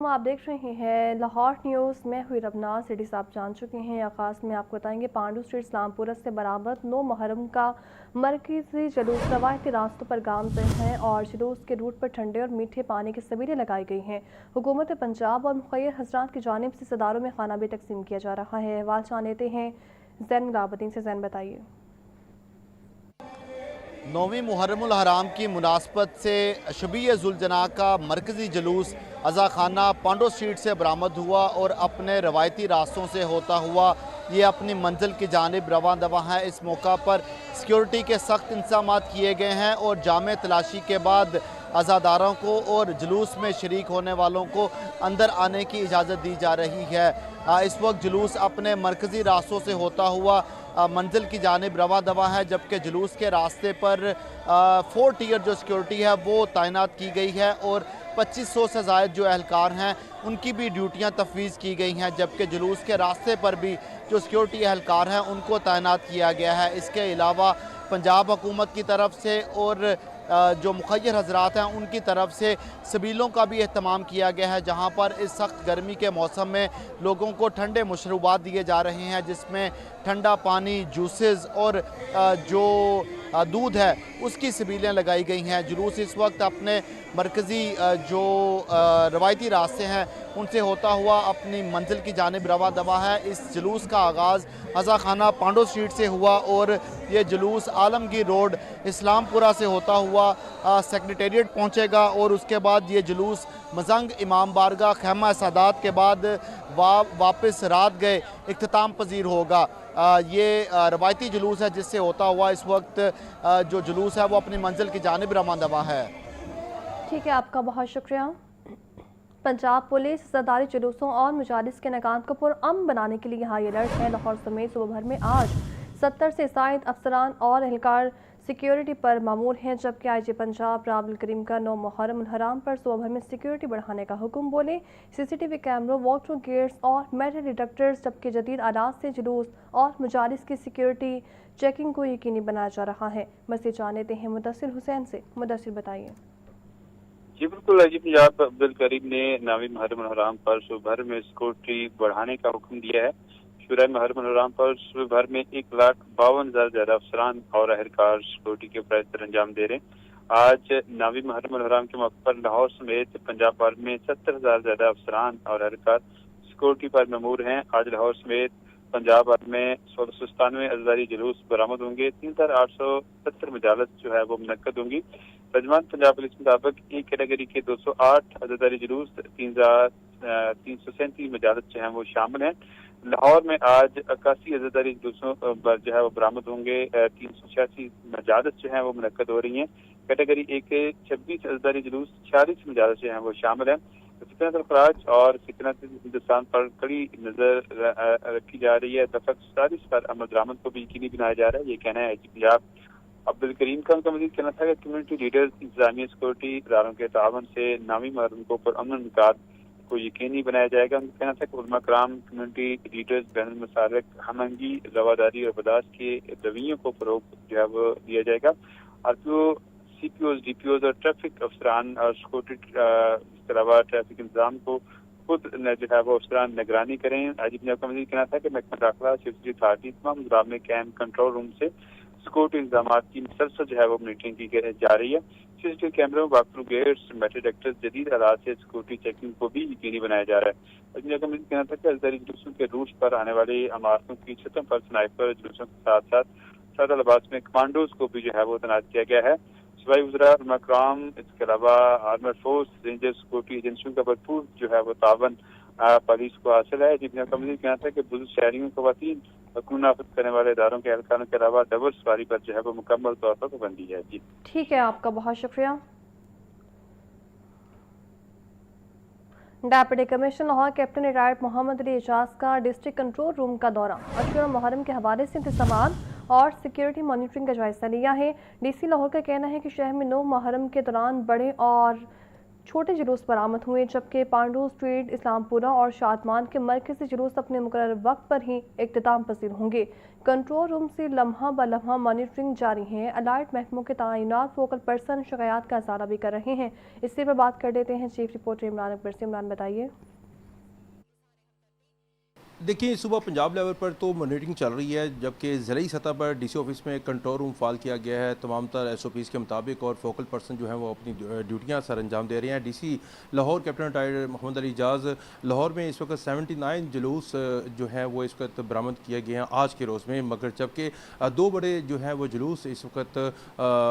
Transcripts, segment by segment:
آپ دیکھ رہے ہیں لاہور نیوز میں ہوئی ربنا سٹی سے آپ جان چکے ہیں۔ آغاز میں آپ کو بتائیں گے پانڈو اسٹریٹ اسلام پورہ سے برآمد 9 محرم کا مرکزی جلوس روایتی راستوں پر گامزن ہے اور جلوس کے روٹ پر ٹھنڈے اور میٹھے پانی کی سبیلیں لگائی گئی ہیں۔ حکومت پنجاب اور مخیر حضرات کی جانب سے صداروں میں کھانا بھی تقسیم کیا جا رہا ہے۔ احوال جان لیتے ہیں زین العابدین سے۔ زین بتائیے۔ 9ویں محرم الحرام کی مناسبت سے شبیہ ذوالجناح کا مرکزی جلوس عزاخانہ پانڈو اسٹریٹ سے برآمد ہوا اور اپنے روایتی راستوں سے ہوتا ہوا یہ اپنی منزل کی جانب رواں دواں ہے۔ اس موقع پر سیکیورٹی کے سخت انتظامات کیے گئے ہیں اور جامع تلاشی کے بعد عزاداروں کو اور جلوس میں شریک ہونے والوں کو اندر آنے کی اجازت دی جا رہی ہے۔ اس وقت جلوس اپنے مرکزی راستوں سے ہوتا ہوا منزل کی جانب رواں دواں ہے، جبکہ جلوس کے راستے پر 4 ٹیئر جو سیکیورٹی ہے وہ تعینات کی گئی ہے اور 2500 سے زائد جو اہلکار ہیں ان کی بھی ڈیوٹیاں تفویض کی گئی ہیں، جبکہ جلوس کے راستے پر بھی جو سیکیورٹی اہلکار ہیں ان کو تعینات کیا گیا ہے۔ اس کے علاوہ پنجاب حکومت کی طرف سے اور جو مخیر حضرات ہیں ان کی طرف سے سبیلوں کا بھی اہتمام کیا گیا ہے، جہاں پر اس سخت گرمی کے موسم میں لوگوں کو ٹھنڈے مشروبات دیے جا رہے ہیں، جس میں ٹھنڈا پانی، جوسز اور جو دودھ ہے اس کی سبیلیں لگائی گئی ہیں۔ جلوس اس وقت اپنے مرکزی جو روایتی راستے ہیں ان سے ہوتا ہوا اپنی منزل کی جانب رواں دواں ہے۔ اس جلوس کا آغاز عزاخانہ پانڈو اسٹریٹ سے ہوا اور یہ جلوس عالمگیر روڈ اسلام پورہ سے ہوتا ہوا سیکریٹریٹ پہنچے گا اور اس کے بعد یہ جلوس مزنگ امام بارگاہ خیمہ سادات کے بعد واپس رات گئے اختتام پذیر ہوگا۔ یہ روایتی جلوس ہے جس سے ہوتا ہوا اس وقت جو جلوس ہے وہ اپنی منزل کی جانب رواں دواں ہے۔ ٹھیک ہے، آپ کا بہت شکریہ۔ پنجاب پولیس سرکاری جلوسوں اور مجالس کے انعقاد کو پرامن بنانے کے لیے ہائی الرٹ ہے۔ لاہور سمیت صوبہ بھر میں آج 70 سے زائد افسران اور اہلکار سیکیورٹی پر مامور ہیں، جبکہ آئی جی پنجاب راول کریم کا 9 محرم الحرام پر صوبہ بھر میں سیکیورٹی بڑھانے کا حکم بولے۔ سی سی ٹی وی کیمروں، واٹر گیٹس اور میٹل ڈیٹیکٹرز جبکہ جدید آلات سے جلوس اور مجالس کی سیکیورٹی چیکنگ کو یقینی بنایا جا رہا ہے۔ مزید جان لیتے ہیں مدثر حسین سے۔ مدثر بتائیے۔ جی بالکل، آئی جی پنجاب عبدالکریم نے 9ویں محرم الحرام پر صوبہ بھر میں سیکورٹی بڑھانے کا حکم دیا ہے۔ شورۂ محرم الحرام پر صوبہ بھر میں 1,52,000 زیادہ افسران اور اہلکار سیکورٹی کے فرائض پر انجام دے رہے ہیں۔ آج 9ویں محرم الحرام کے موقع پر لاہور سمیت پنجاب بھر میں 70,000 زیادہ افسران اور اہلکار سیکورٹی پر مامور ہیں۔ آج لاہور سمیت پنجاب بھر میں 1697 عزاداری جلوس برآمد ہوں گے۔ 3,870 مجالس جو ہے وہ منعقد ہوں گی۔ ترجمان پنجاب پولیس کے مطابق ایک کیٹیگری کے 208 عزاداری جلوس، 337 مجالس جو ہیں وہ شامل ہیں۔ لاہور میں آج 81 عزاداری جلوسوں پر جو ہے وہ برآمد ہوں گے۔ 386 مجالس جو ہیں وہ منعقد ہو رہی ہیں۔ کیٹیگری 1 کے 26 عزاداری جلوس، 46 مجالس جو ہیں وہ شامل ہیں۔ فتنۃ الخراج اور فتنۃ ہندوستان پر کڑی نظر رکھی جا رہی ہے۔ دفعہ 47 پر عمل درآمد کو بھی یقینی بنایا جا رہا ہے، یہ کہنا ہے پنجاب عبدالکریم کا۔ ان کا مزید کہنا تھا کہ کمیونٹی لیڈرز انتظامیہ سیکورٹی اداروں کے تعاون سے 9ویں محرم کو پرامن انعقاد کو یقینی بنایا جائے گا۔ ان کا کہنا تھا کہ علماء کرام، کمیونٹی لیڈرز بین المسالک ہم آہنگی، رواداری اور برداشت کے رویوں کو فروغ جو ہے وہ دیا جائے گا۔ R P O, C P Os, D P Os اور ٹریفک افسران اور سیکورٹی اس کے علاوہ ٹریفک انتظام کو خود جو ہے وہ افسران نگرانی کریں۔ آئی جی پنجاب کا مزید کہنا تھا کہ محکمہ داخلہ، سیفٹی اتھارٹی تمام ضلع میں کیمپ کنٹرول روم سے سیکورٹی انتظامات کی مسلسل جو ہے وہ مانیٹرنگ کی جا رہی ہے۔ سی سی ٹی وی کیمروں، walk through gates, metal detectors, جدید آلات سے سیکورٹی چیکنگ کو بھی یقینی بنایا جا رہا ہے۔ پنجاب کا مزید کہنا تھا کہ عزاداری جلوسوں کے روٹ پر آنے والی عمارتوں کی چھتوں پر سنائپر جلوسوں کے ساتھ ساتھ سادہ لباس میں کمانڈوز کو بھی جو ہے وہ تعینات کیا گیا ہے۔ صوبائی وزراء، علماء کرام، اس کے علاوہ آرمڈ فورس، رینجر، سیکورٹی ایجنسیوں کا بھرپور جو ہے وہ تعاون پولیس کو حاصل ہے۔ جن کا مزید کہنا تھا کہ بزرگ شہریوں، خواتین، قانون نافذ کرنے والے اداروں کے اہلکاروں کے علاوہ ڈبل سواری پر جو ہے وہ مکمل طور پر پابندی ہے۔ جی ٹھیک ہے، آپ کا بہت شکریہ۔ Deputy commissioner Lahore captain retired Muhammad Ali Ijaz کا ڈسٹرکٹ کنٹرول روم کا دورہ، عشر محرم کے حوالے سے انتظامات اور سیکیورٹی مانیٹرنگ کا جائزہ لیا ہے۔ ڈی سی لاہور کا کہنا ہے کہ شہر میں 9 محرم کے دوران بڑے اور छोटे जुलूस बरामद हुए, जबकि पांडू स्ट्रीट, इस्लामपुरा और शादमान के मरकजी जुलूस अपने मुकर्रर वक्त पर ही इख्तिताम पसीर होंगे। कंट्रोल रूम से लम्हा ब लम्हा मॉनिटरिंग जारी है। अलर्ट महकमों के तैनात फोकल पर्सन शिकायत का इजाला भी कर रहे हैं। इसी पर बात कर लेते हैं चीफ रिपोर्टर इमरान अकबर से। इमरान, बताइए। देखिए, सुबह पंजाब लेवल पर तो मॉनिटरिंग चल रही है, जबकि ज़िली सतह पर डीसी ऑफिस में कंट्रोल रूम फाल किया गया है तमाम तर एसओपीज़ के मुताबिक, और फोकल पर्सन जो हैं वो अपनी ड्यूटियां सर अंजाम दे रहे हैं। DC Lahore captain retired Mohammad Ali Ijaz, Lahore में इस वक्त 79 जुलूस जो हैं वो इस वक्त बरामद किए गए हैं आज के रोज़ में, मगर जबकि दो बड़े जो हैं वो जुलूस इस वक्त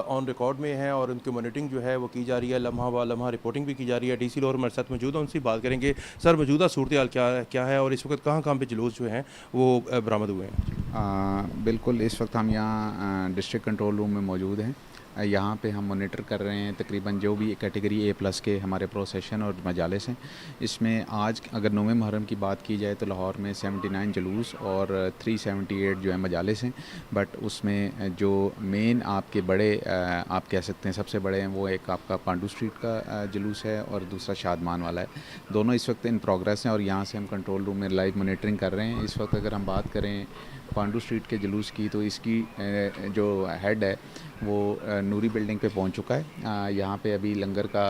ऑन रिकॉर्ड में हैं और उनकी मॉनिटरिंग जो है वो की जा रही है, लम्हा व लम्हा रिपोर्टिंग भी की जा रही है। डीसी लाहौर हमारे साथ मौजूद है, उनसे बात करेंगे। सर, मौजूदा सूरत हाल क्या है और इस वक्त कहाँ पे जुलूस जो हैं वो बरामद हुए हैं? बिल्कुल, इस वक्त हम यहाँ डिस्ट्रिक्ट कंट्रोल रूम में मौजूद हैं। यहाँ पे हम मॉनिटर कर रहे हैं तकरीबन जो भी कैटेगरी A+ के हमारे प्रोसेशन और मजालिस हैं। इसमें आज अगर 9 मुहर्रम की बात की जाए तो लाहौर में 79 जुलूस और 378 जो है मजालिस हैं। बट उसमें जो मेन आपके बड़े आप कह सकते हैं सबसे बड़े हैं, वो एक आपका पांडू स्ट्रीट का जुलूस है और दूसरा शादमान वाला है। दोनों इस वक्त इन प्रोग्रेस हैं और यहाँ से हम कंट्रोल रूम में लाइव मॉनिटरिंग कर रहे हैं। इस वक्त अगर हम बात करें पांडू स्ट्रीट के जुलूस की, तो इसकी जो हेड है वो नूरी बिल्डिंग पे पहुंच चुका है। यहाँ पे अभी लंगर का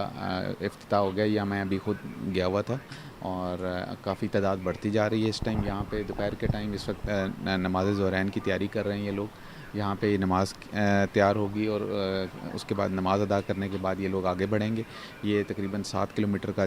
इफ्तिताह हो गया, या मैं अभी खुद गया हुआ था, और काफ़ी तादाद बढ़ती जा रही है। इस टाइम यहाँ पे दोपहर के टाइम इस वक्त नमाज ज़ोहरैन की तैयारी कर रहे हैं ये लोग। यहाँ पे नमाज तैयार होगी और उसके बाद नमाज अदा करने के बाद ये लोग आगे बढ़ेंगे। ये तकरीबन 7 किलोमीटर का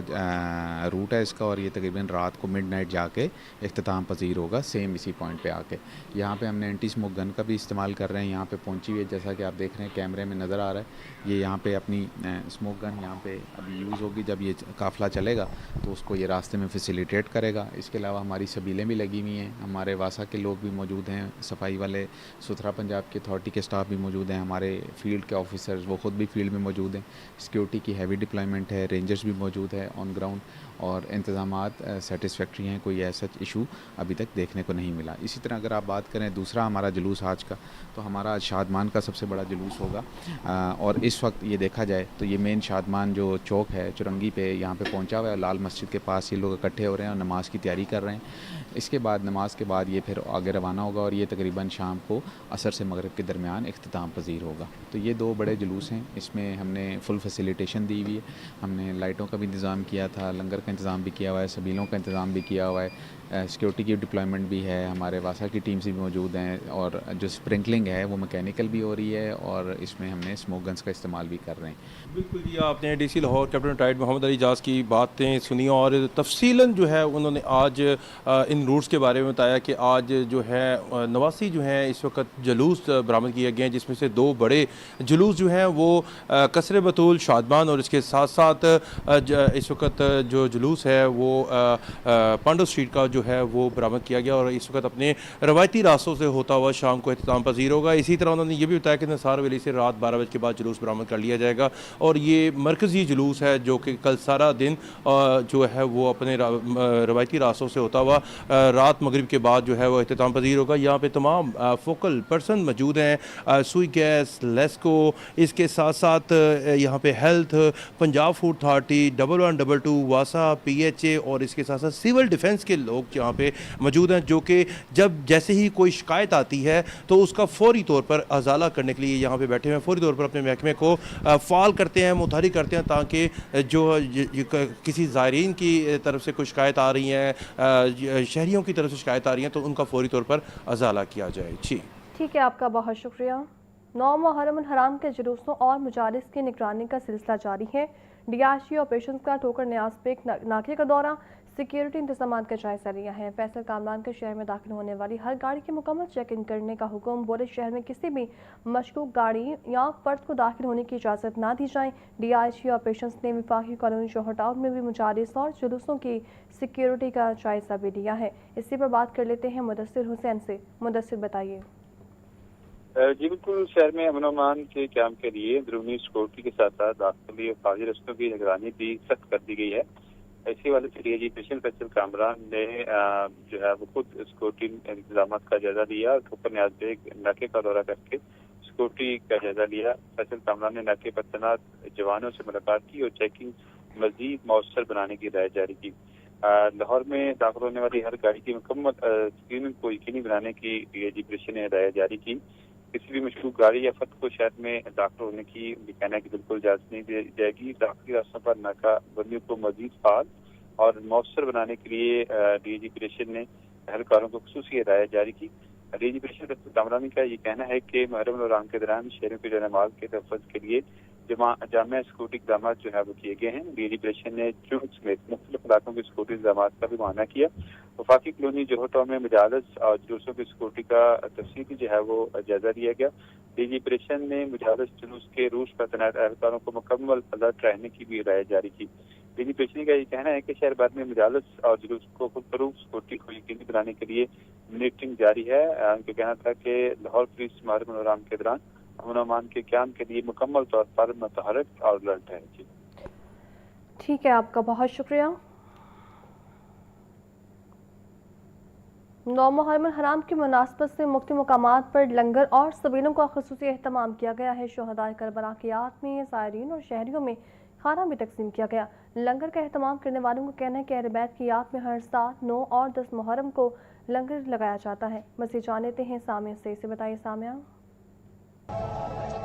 रूट है इसका, और ये तकरीबन रात को मिडनाइट जाके इख्तिताम पजीर होगा सेम इसी पॉइंट पे आके। यहाँ पे हमने एंटी स्मोक गन का भी इस्तेमाल कर रहे हैं। यहाँ पे पहुँची हुई है, जैसा कि आप देख रहे हैं कैमरे में नज़र आ रहा है। ये यहाँ पे अपनी स्मोक गन यहाँ पे अभी यूज़ होगी। जब ये काफ़िला चलेगा तो उसको ये रास्ते में फैसिलिटेट करेगा। इसके अलावा हमारी सबीलें भी लगी हुई हैं, हमारे वासा के लोग भी मौजूद हैं, सफाई वाले, सुथरा पंजाब की अथॉरिटी के स्टाफ भी मौजूद हैं, हमारे फील्ड के ऑफिसर्स वो ख़ुद भी फील्ड में मौजूद हैं। सिक्योरिटी की हैवी डिप्लॉयमेंट है, रेंजर्स भी मौजूद है ऑन ग्राउंड, और इंतज़ामात सेटिस्फैक्ट्री हैं। कोई ऐसा इशू अभी तक देखने को नहीं मिला। इसी तरह अगर आप बात करें दूसरा हमारा जुलूस आज का, तो हमारा शादमान का सबसे बड़ा जुलूस होगा। और इस वक्त ये देखा जाए तो ये मेन शादमान जो चौक है चुरंगी पे, यहाँ पे पहुँचा हुआ है। लाल मस्जिद के पास ये लोग इकट्ठे हो रहे हैं और नमाज की तैयारी कर रहे हैं। इसके बाद नमाज के बाद ये फिर आगे रवाना होगा, और ये तकरीबन शाम को असर से मगरिब के दरमियान इख्तिताम पजीर होगा। तो ये दो बड़े जुलूस हैं, इसमें हमने फुल फैसिलिटेशन दी हुई है। हमने लाइटों का भी इंतज़ाम किया था, लंगर का इंतज़ाम भी किया हुआ है, सबीलों का इंतज़ाम भी किया हुआ है, सिक्योरिटी की डिप्लॉयमेंट भी है, हमारे वासा की टीम्स भी मौजूद हैं, और जो स्प्रिंकलिंग है वो मैकेनिकल भी हो रही है, और इसमें हमने स्मोक गन्स का इस्तेमाल भी कर रहे हैं। बिल्कुल जी, आपने DC Lahore captain retired Mohammad Ali Ijaz की बातें सुनी, और तफसीलन जो है उन्होंने आज इन रूट्स के बारे में बताया कि आज जो है 89 जो है इस वक्त जुलूस बरामद किए गए हैं, जिसमें से दो बड़े जुलूस जो हैं वो कसर बतूल शादमान, और इसके साथ साथ इस वक्त जो जुलूस है वो पांडो स्ट्रीट का जो है वो बरामद किया गया, और इस वक्त अपने रवायती रास्तों से होता हुआ शाम को इख्तिताम पजीर होगा। इसी तरह उन्होंने ये भी बताया कि निसार वैली से रात 12 बजे के बाद जुलूस बरामद कर लिया जाएगा, और ये मरकज़ी जुलूस है जो कि कल सारा दिन जो है वो अपने रवायती रास्तों से होता हुआ रात मगरिब के बाद जो है वो इख्तिताम पजीर होगा। यहाँ पे तमाम फोकल पर्सन मौजूद हैं, सुई गैस, लेस्को, इसके साथ साथ यहाँ पे हेल्थ, पंजाब फूड अथॉरिटी, 1122, वासा, PHA, और इसके साथ साथ सिविल डिफेंस के लोग यहाँ पे मौजूद हैं, जो कि जब जैसे ही कोई शिकायत आती है तो उसका फौरी तौर पर अजाला करने के लिए यहाँ पे बैठे हुए हैं, फौरी तौर पर अपने महकमे को फाल करते हैं, मुतहरिक करते हैं, ताकि जो किसी ज़ायरीन की तरफ से कोई शिकायत आ रही है, शहरियों की तरफ से शिकायत आ रही है, तो उनका फौरी तौर पर अजाला किया जाए। जी ठीक है, आपका बहुत शुक्रिया। 9 मुहर्रम हराम के जुलूसों और मुजालिस की निगरानी का सिलसिला जारी है। DRG ऑपरेशन का ठोकर न्याज पे नाके का दौरा, सिक्योरिटी इंतजाम का जायजा लिया है। फैसल कामरान के शहर में दाखिल होने वाली हर गाड़ी की मुकम्मल चेकिंग करने का हुक्म। बोले शहर में किसी भी मशकूक गाड़ी या फर्द को दाखिल होने की इजाज़त ना दी जाए। DRG ऑपरेशन ने विफाकी कॉलोनी जौहर टाउन में भी मुजालिस और जुलूसों की सिक्योरिटी का जायजा भी लिया है। इसी पर बात कर लेते हैं मुदस्सिर हुसैन से। मुदस्सिर, बताइए। जी बिल्कुल, शहर में अमन अमान के क्याम के लिए अंदरूनी सिक्योरिटी के साथ साथ दाखिली और खारिजी रस्तों की निगरानी भी सख्त कर दी गई है। इसी वाले से DIG फैसल कामरान ने जो है वो खुद सिक्योरिटी इंतजाम का जायजा लिया, ठोकर न्याज बेग नाके का दौरा करके सिक्योरिटी का जायजा लिया। फैसल कामरान ने नाके पर तैनात जवानों से मुलाकात की और चेकिंग मजीद मौसर बनाने की हिदायत जारी की। लाहौर में दाखिल होने वाली हर गाड़ी की मुकम्मल स्क्रीनिंग को यकीनी बनाने की डीआईजी प्रेसिडेंट ने हिदायत जारी की। किसी भी मशकूक गाड़ी या फर्द को शहर में दाखिल होने की भी कहना है कि बिल्कुल इजाजत नहीं दी जाएगी। दाखिली रास्तों पर नाका बंदियों को मजीद फाल और मौसर बनाने के लिए डीआईजी प्रेसिडेंट ने एहलकारों को खुसूसी हिदायत जारी की। डीआईजी प्रेसिडेंट कामरानी का ये कहना है कि मुहर्रम और के दौरान शहरों के जनमाल के तहफ़्फ़ुज़ के लिए जामिया सिक्योरिटी इक़दाम जो है वो किए गए हैं। डीआईजी प्रेसिडेंट ने चुंग समेत मुख्तलिफ इलाकों के सिक्योरिटी इक़दाम का भी मुआयना किया। वफाकी कॉलोनी जोहर टाउन में मुजालस और जुलूसों की सिक्योरिटी का तफसीली जो है वो जायजा लिया गया। डीआईजी प्रेसिडेंट ने मुजालस जुलूस के रूस पर तैनात एहलकारों को मुकम्मल अलर्ट रहने की भी हिदायत जारी की। डीआईजी प्रेसिडेंट का ये कहना है कि शहर भर में मुजालस और जुलूस को खुदफरोख्त सिक्योरिटी को यकीनी बनाने के लिए मॉनिटरिंग जारी है। उनका कहना था कि लाहौर पुलिस मुहर्रम के दौरान अमन अमान के क़याम के लिए मुकम्मल तौर पर मुतहरक और अलर्ट है। जी ठीक है, आपका बहुत शुक्रिया। 9 मुहर्रम हराम की मुनासबत से मुख्तलिफ मकामात पर लंगर और सबीलों का ख़ुसूसी एहतमाम किया गया है। शोहदाए करबला की याद में ज़ायरीन और शहरियों में खाना भी तकसीम किया गया। लंगर का एहतमाम करने वालों का कहना है कि अहले बैत की याद में हर साल 9 और 10 मुहर्रम को लंगर लगाया जाता है। मज़ीद जान लेते हैं सामिया से। इसे बताइए सामिया।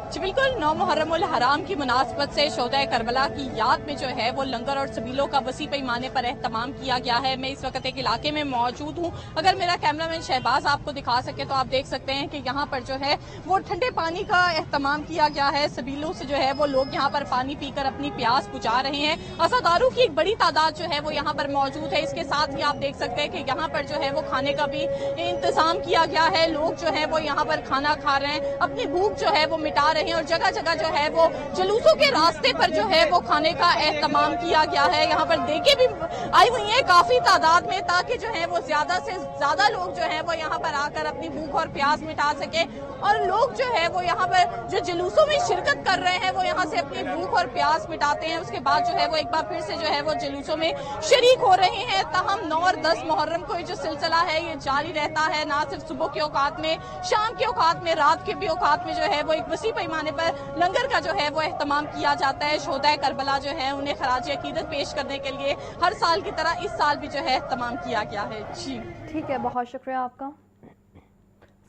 जी बिल्कुल, 9 मुहर्रम हराम की मुनासबत से शोहदाए करबला की याद में जो है वो लंगर और सबीलों का वसी पैमाने पर एहतमाम किया गया है। मैं इस वक्त एक इलाके में मौजूद हूँ। अगर मेरा कैमरामैन शहबाज आपको दिखा सके तो आप देख सकते हैं कि यहाँ पर जो है वो ठंडे पानी का एहतमाम किया गया है। सबीलों से जो है वो लोग यहाँ पर पानी पीकर अपनी प्यास बुझा रहे हैं। अज़ादारों की एक बड़ी तादाद जो है वो यहाँ पर मौजूद है। इसके साथ ही आप देख सकते हैं कि यहाँ पर जो है वो खाने का भी इंतजाम किया गया है। लोग जो है वो यहाँ पर खाना खा रहे हैं, अपनी भूख जो है वो मिटा रहे हैं और जगह जगह जो है वो जुलूसों के रास्ते पर जो है वो खाने का एहतमाम किया गया है। यहाँ पर देखे भी आई हुई है काफी तादाद में, ताकि जो है वो ज्यादा से ज्यादा लोग जो है वो यहाँ पर आकर अपनी भूख और प्यास मिटा सके। और लोग जो है वो यहाँ पर जो जुलूसों में शिरकत कर रहे हैं वो यहाँ से अपनी भूख और प्यास मिटाते हैं। उसके बाद जो है वो एक बार फिर से जो है वो जुलूसों में शरीक हो रहे हैं। तहम 9 और 10 मुहर्रम को जो सिलसिला है ये जारी रहता है, ना सिर्फ सुबह के औकात में, शाम के औकात में, रात के भी औकात में जो है वो एक वसी पैमाने पर लंगर का जो है वो एहतमाम किया जाता है। शोहदाए करबला जो है उन्हें खराज अकीदत पेश करने के लिए हर साल की तरह इस साल भी जो है एहतमाम किया गया है। जी ठीक है, बहुत शुक्रिया आपका।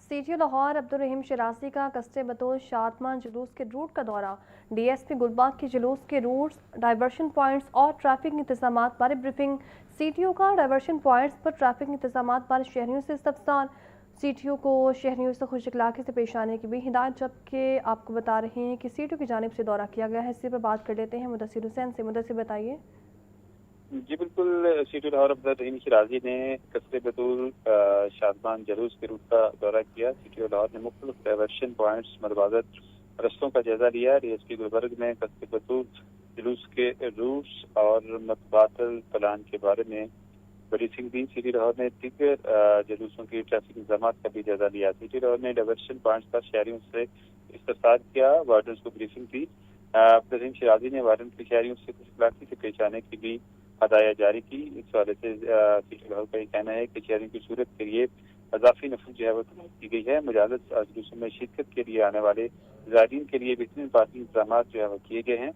सीटीओ लाहौर अब्दुल रहीम शरासी का कस्टे बतौर शादमान जुलूस के रूट का दौरा। डीएसपी गुलबाग के जुलूस के रूट्स, डाइवर्शन पॉइंट्स और ट्रैफिक इंतजाम बारे ब्रीफिंग। सीटीओ का डाइवर्शन पॉइंट्स पर ट्रैफिक इंतजाम बारे शहरियों से इस्तफसार। सीटीओ को शहरियों से खुश इखलाक़ी से पेश आने की भी हिदायत, जबकि आपको बता रहे हैं कि सीटीओ की जानिब से दौरा किया गया है। इसी पर बात कर लेते हैं मुदस्सिर हुसैन से। मुदस्सिर बताइए। जी बिल्कुल, सीटीओ लाहौर अब्दुल रहीम शराजी ने कस्बे बतूल शादमान जुलूस के रूट का दौरा किया। सीटीओ लाहौर ने मुख्तलिफ डाइवर्शन पॉइंट्स, मतबादल रस्तों का जायजा लिया। डीएसपी गुलबर्ग ने कस्बे बतूल जुलूस के रूट्स और मतबादल प्लान के बारे में ब्रीफिंग दी। सिटी लाहौर ने दीगर जुलूसों की ट्रैफिक इंतजाम का भी जायजा लिया। सिटी लाहौर ने डाइवर्शन पॉइंट्स पर शहरियों से इस्तफसार किया, वार्डन्स को ब्रीफिंग दी। अब्दुल रहीम शराजी ने वार्डन के शहरियों से खुश इखलाक़ी से पेश आने की भी हदायत जारी की। इस हवाले से सिटी लाहौर का ये कहना है कि शहरियों की सूरत के लिए अजाफी नफल जो है वो की गई है। मुजालस जुलूसों में शिरकत के लिए आने वाले ज़ायरीन के लिए बेहतरीन पार्किंग इंतजाम जो है वो किए गए हैं।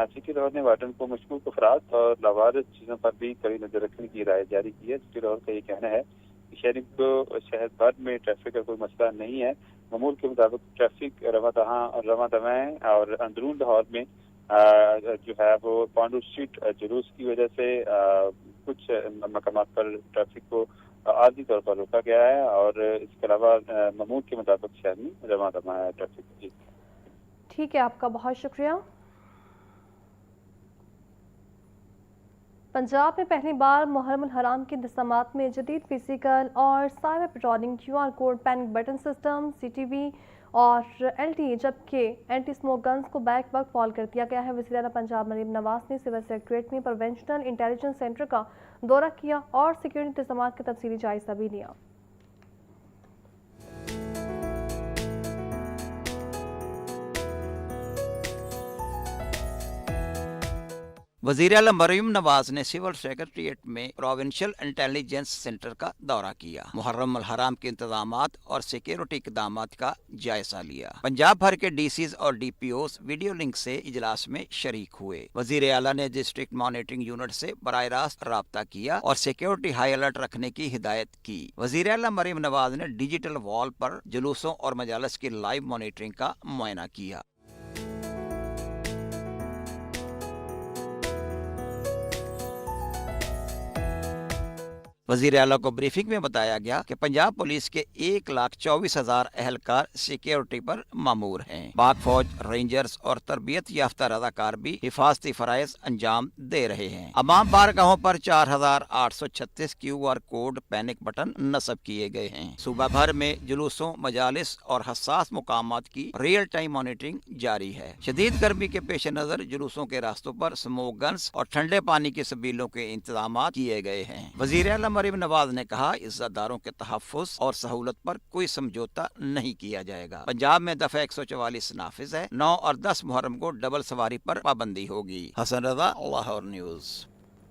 सिटी लाहौर ने वार्डन को मशकूक अफराद और लावारिस चीज़ों पर भी कड़ी नजर रखने की हिदायत जारी की है। सिटी लाहौर का ये कहना है कि शहरी को शहर भर में ट्रैफिक का कोई मसला नहीं है। मामूल के मुताबिक ट्रैफिक रवा दवाएं और अंदरून लाहौर में जो है वो पांडू स्ट्रीट जुलूस की वजह से कुछ मकामात पर ट्रैफिक को आर्जी तौर पर रोका गया है और इसके अलावा मामूल के मुताबिक शहर में रवा दवा है ट्रैफिक। जी ठीक है, आपका बहुत शुक्रिया। पंजाब में पहली बार मुहर्रम हराम के इंतज़ामात में जदीद फिजिकल और cyber patrolling, QR code, panic button system, CTV और LTE, जबकि एंटी स्मोक गन्स को बैक वक्त फॉल कर दिया गया है। वज़ीर-ए-आला पंजाब मरीम नवाज ने सिविल सेक्रेटरीट में प्रोवेंशनल इंटेलिजेंस सेंटर का दौरा किया और सिक्योरिटी इंतजाम का तफसीली जायजा भी लिया। वज़ीर आला मरीम नवाज ने सिविल सेक्रेटरीट में प्रोविंशियल इंटेलिजेंस सेंटर का दौरा किया। मुहर्रम अल हराम के इंतजामात और सिक्योरिटी इक़दामात का जायजा लिया। पंजाब भर के डीसीज और डीपीओस वीडियो लिंक से इजलास में शरीक हुए। वज़ीर आला ने डिस्ट्रिक्ट मॉनिटरिंग यूनिट से बराह रास्त राब्ता किया और सिक्योरिटी हाई अलर्ट रखने की हिदायत की। वज़ीर आला मरीम नवाज ने डिजिटल वॉल पर जुलूसों और मजालिस की लाइव मॉनिटरिंग का मुआयना किया। वज़ीर आला को ब्रीफिंग में बताया गया कि पंजाब पुलिस के 1,24,000 एहलकार सिक्योरिटी पर मामूर हैं। पाक फौज, रेंजर्स और तरबियत याफ्ता रज़ाकार भी हिफाजती फराइज अंजाम दे रहे हैं। अमाम बारगाहों पर 4,836 QR कोड पैनिक बटन नस्ब किए गए हैं। सूबा भर में जुलूसों, मजालिस और हसास मुकामात की रियल टाइम मॉनिटरिंग जारी है। शदीद गर्मी के पेश नज़र जुलूसों के रास्तों पर स्मोक गन्स और ठंडे पानी के सबीलों के इंतजाम किए गए हैं। वज़ीर आला मरीम नवाज ने कहा, इज़्ज़तदारों के तहफ़्फ़ुज़ और सहूलत पर कोई समझौता नहीं किया जाएगा। पंजाब में दफ़ा 144 नाफिज है। 9 और 10 मुहर्रम को डबल सवारी पर पाबंदी होगी। हसन रज़ा, लाहौर न्यूज़।